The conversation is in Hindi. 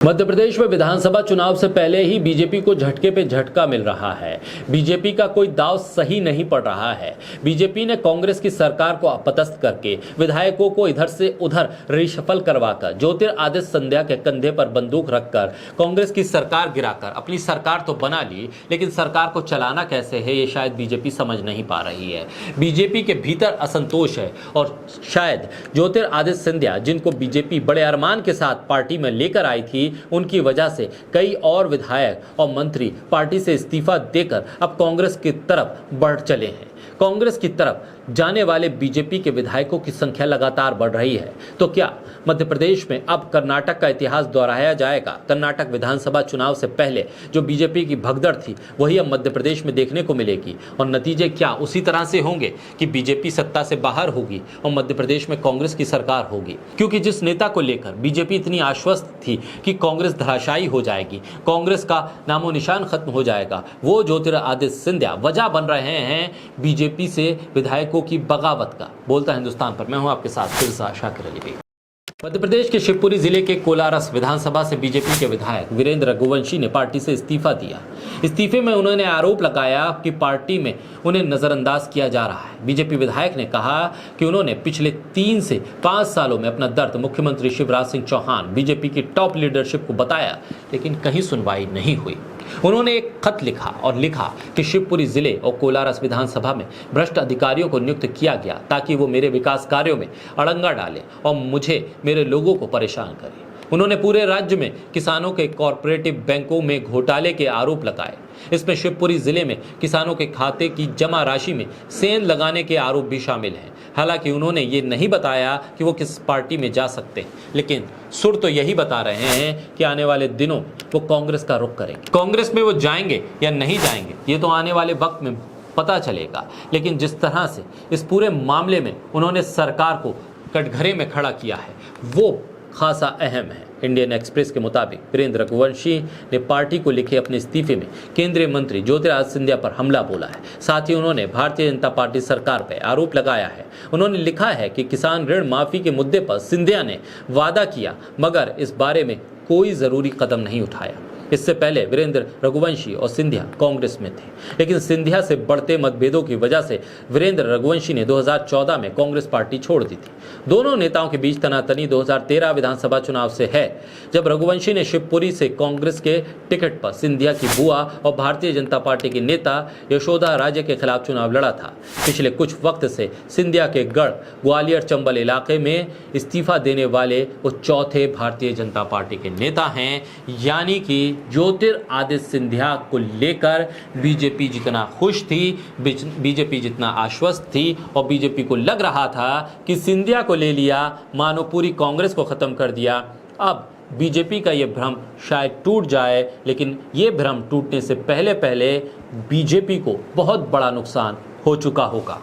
मध्य प्रदेश में विधानसभा चुनाव से पहले ही बीजेपी को झटके पे झटका मिल रहा है। बीजेपी का कोई दांव सही नहीं पड़ रहा है। बीजेपी ने कांग्रेस की सरकार को अपदस्थ करके विधायकों को इधर से उधर रिशफल करवाकर ज्योतिरादित्य सिंधिया के कंधे पर बंदूक रखकर कांग्रेस की सरकार गिराकर अपनी सरकार तो बना ली, लेकिन सरकार को चलाना कैसे है ये शायद बीजेपी समझ नहीं पा रही है। बीजेपी के भीतर असंतोष है और शायद ज्योतिरादित्य सिंधिया, जिनको बीजेपी बड़े अरमान के साथ पार्टी में लेकर आई थी, उनकी वजह से कई और विधायक और मंत्री पार्टी से इस्तीफा देकर अब कांग्रेस की तरफ बढ़ चले हैं। कांग्रेस की तरफ जाने वाले बीजेपी के विधायकों की संख्या लगातार बढ़ रही है। तो क्या मध्य प्रदेश में अब कर्नाटक का इतिहास दोहराया जाएगा? कर्नाटक विधानसभा चुनाव से पहले जो बीजेपी की भगदड़ थी वही अब मध्य प्रदेश में देखने को मिलेगी और नतीजे क्या उसी तरह से होंगे कि बीजेपी सत्ता से बाहर होगी और मध्य प्रदेश में कांग्रेस की सरकार होगी? क्योंकि जिस नेता को लेकर बीजेपी इतनी आश्वस्त थी कि कांग्रेस धराशायी हो जाएगी, कांग्रेस का नामो निशान खत्म हो जाएगा, वो ज्योतिरादित्य सिंधिया वजह बन रहे हैं बीजेपी से विधायकों की बगावत का। बोलता हिंदुस्तान पर मैं हूं आपके साथ फिर शाकिर अली। मध्य प्रदेश के शिवपुरी जिले के कोलारस विधानसभा से बीजेपी के विधायक वीरेंद्र रघुवंशी ने पार्टी से इस्तीफा दिया। इस्तीफे में उन्होंने आरोप लगाया कि पार्टी में उन्हें नजरअंदाज किया जा रहा है। बीजेपी विधायक ने कहा कि उन्होंने पिछले 3 से 5 सालों में अपना दर्द मुख्यमंत्री शिवराज सिंह चौहान, बीजेपी की टॉप लीडरशिप को बताया, लेकिन कहीं सुनवाई नहीं हुई। उन्होंने एक खत लिखा और लिखा कि शिवपुरी जिले और कोलारस विधानसभा में भ्रष्ट अधिकारियों को नियुक्त किया गया ताकि वो मेरे विकास कार्यों में अड़ंगा डालें और मुझे, मेरे लोगों को परेशान करें। उन्होंने पूरे राज्य में किसानों के कॉर्पोरेटिव बैंकों में घोटाले के आरोप लगाए। इसमें शिवपुरी जिले में किसानों के खाते की जमा राशि में सेंध लगाने के आरोप भी शामिल हैं। हालांकि उन्होंने ये नहीं बताया कि वो किस पार्टी में जा सकते हैं, लेकिन सुर तो यही बता रहे हैं कि आने वाले दिनों वो कांग्रेस का रुख करेंगे। कांग्रेस में वो जाएंगे या नहीं जाएंगे ये तो आने वाले वक्त में पता चलेगा, लेकिन जिस तरह से इस पूरे मामले में उन्होंने सरकार को कटघरे में खड़ा किया है वो खासा अहम है। इंडियन एक्सप्रेस के मुताबिक वीरेंद्र रघुवंशी ने पार्टी को लिखे अपने इस्तीफे में केंद्रीय मंत्री ज्योतिरादित्य सिंधिया पर हमला बोला है। साथ ही उन्होंने भारतीय जनता पार्टी सरकार पर आरोप लगाया है। उन्होंने लिखा है कि किसान ऋण माफी के मुद्दे पर सिंधिया ने वादा किया मगर इस बारे में कोई जरूरी कदम नहीं उठाया। इससे पहले वीरेंद्र रघुवंशी और सिंधिया कांग्रेस में थे, लेकिन सिंधिया से बढ़ते मतभेदों की वजह से वीरेंद्र रघुवंशी ने 2014 में कांग्रेस पार्टी छोड़ दी थी। दोनों नेताओं के बीच तनातनी 2013 विधानसभा चुनाव से है, जब रघुवंशी ने शिवपुरी से कांग्रेस के टिकट पर सिंधिया की बुआ और भारतीय जनता पार्टी के नेता यशोदा राजे के खिलाफ चुनाव लड़ा था। पिछले कुछ वक्त से सिंधिया के गढ़ ग्वालियर चंबल इलाके में इस्तीफा देने वाले वो चौथे भारतीय जनता पार्टी के नेता हैं। यानी कि ज्योतिरादित्य सिंधिया को लेकर बीजेपी जितना खुश थी, बीजेपी जितना आश्वस्त थी और बीजेपी को लग रहा था कि सिंधिया को ले लिया मानो पूरी कांग्रेस को खत्म कर दिया, अब बीजेपी का ये भ्रम शायद टूट जाए। लेकिन ये भ्रम टूटने से पहले पहले बीजेपी को बहुत बड़ा नुकसान हो चुका होगा।